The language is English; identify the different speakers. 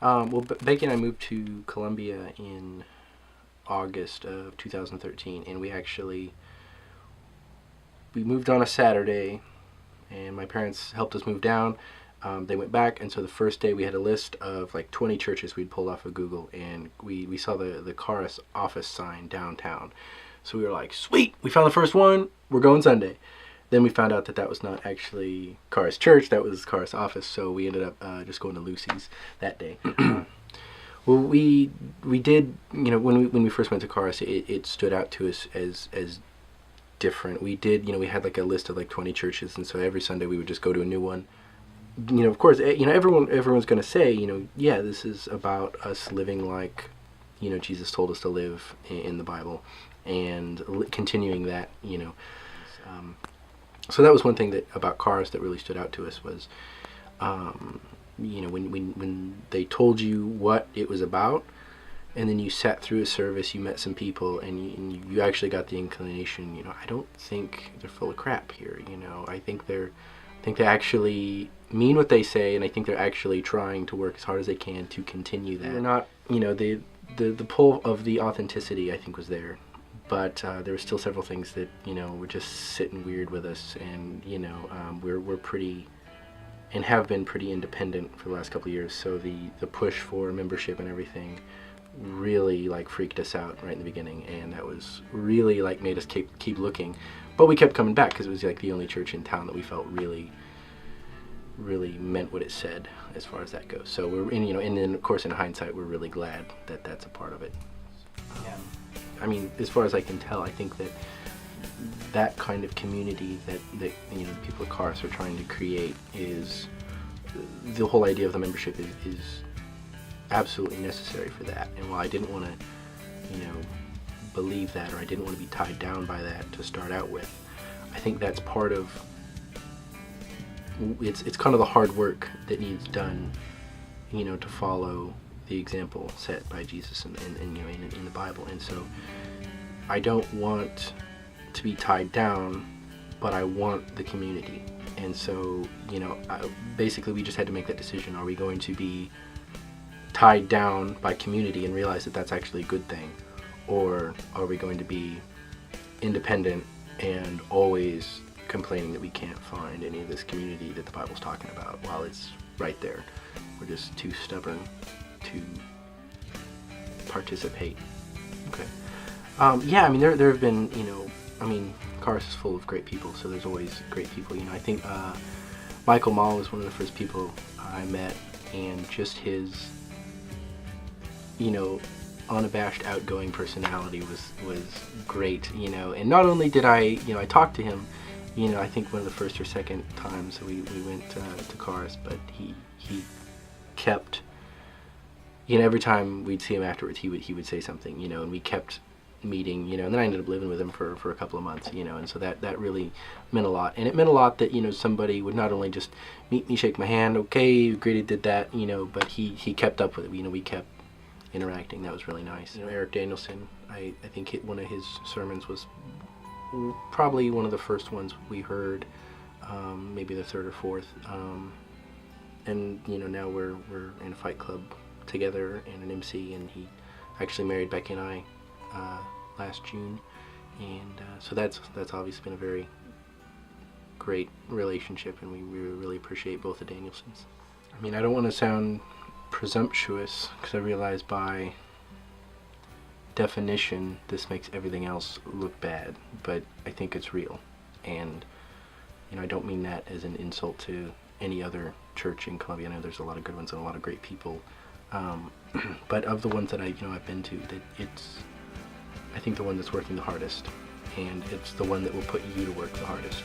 Speaker 1: Well, Becky and I moved to Columbia in August of 2013, and we moved on a Saturday, and my parents helped us move down. They went back, and so the first day we had a list of like 20 churches we'd pulled off of Google, and we saw the Charis office sign downtown. So we were like, sweet, we found the first one, we're going Sunday. Then we found out that that was not actually Charis Church, that was Charis office, so we ended up just going to Lucy's that day. Well, we did, when we first went to Charis, it stood out to us as different. We did, we had like a list of like 20 churches, and so every Sunday we would just go to a new one. Of course, everyone's going to say, yeah, this is about us living like, Jesus told us to live in the Bible, and continuing that, So that was one thing that about Charis that really stood out to us was, when they told you what it was about, and then you sat through a service, you met some people, and you actually got the inclination. I don't think they're full of crap here. I think they actually mean what they say, and I think they're actually trying to work as hard as they can to continue that. They're not, the pull of the authenticity I think was there. But there were still several things that were just sitting weird with us, and we're pretty and have been pretty independent for the last couple of years. So the push for membership and everything really like freaked us out right in the beginning, and that was really like made us keep looking. But we kept coming back because it was like the only church in town that we felt really meant what it said as far as that goes. So and then of course in hindsight we're really glad that that's a part of it. Yeah. I mean, as far as I can tell, I think that kind of community that people at Charis are trying to create is the whole idea of the membership is absolutely necessary for that. And while I didn't want to, believe that, or I didn't want to be tied down by that to start out with, I think that's part of it's kind of the hard work that needs done, to follow the example set by Jesus in the Bible. And so I don't want to be tied down, but I want the community. And so basically we just had to make that decision. Are we going to be tied down by community and realize that that's actually a good thing, or are we going to be independent and always complaining that we can't find any of this community that the Bible's talking about while it's right there? We're just too stubborn to participate. Okay. Yeah, I mean, there have been, Charis is full of great people, so there's always great people. I think Michael Mall was one of the first people I met, and just his, unabashed, outgoing personality was great, and not only did I talk to him, I think one of the first or second times we went to Charis, but he kept, every time we'd see him afterwards, he would say something, and we kept meeting, and then I ended up living with him for a couple of months, and so that really meant a lot. And it meant a lot that, somebody would not only just meet me, shake my hand, okay, great, did that, but he kept up with it, we kept interacting. That was really nice. Eric Danielson, I think one of his sermons was probably one of the first ones we heard, maybe the third or fourth, and now we're in a Fight Club together and an MC, and he actually married Becky and I last June, and so that's obviously been a very great relationship, and we really appreciate both the Danielsons. I mean, I don't want to sound presumptuous, because I realize by definition this makes everything else look bad, but I think it's real, and I don't mean that as an insult to any other church in Columbia. I know there's a lot of good ones and a lot of great people, but of the ones that I've been to, that it's, I think, the one that's working the hardest, and it's the one that will put you to work the hardest.